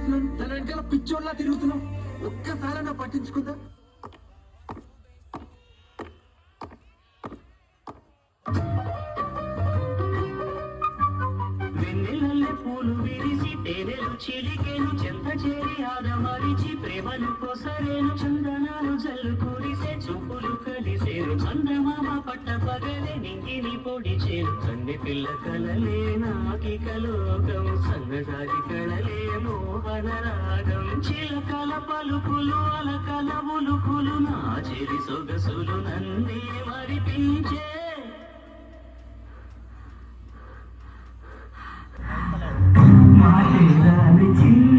చేస్తున్నాను, తన వెనకాల పిచ్చోళ్ళ తిరుగుతున్నావు. ఒక్కసారైనా పట్టించుకుందా? వెన్నెలల్లె పూలు విరిసి తేనెలు చిలికెను చెంత చేరి ఆదమరిచి ప్రేమలు కొసరేను చందనాలు జల్లు కురిసే చూపులు కలిసేను చందమామ పట్ట పగలే నింగిని పొడిచేను కన్నె పిల్ల కలలే నాకిక లోకం సన్నజాజి కళలే మోహన రాగం చిలకల పలుకులు అలకల ఉలుకులు నా చెరి సొగసులు నన్నే మరిపించే చిన్న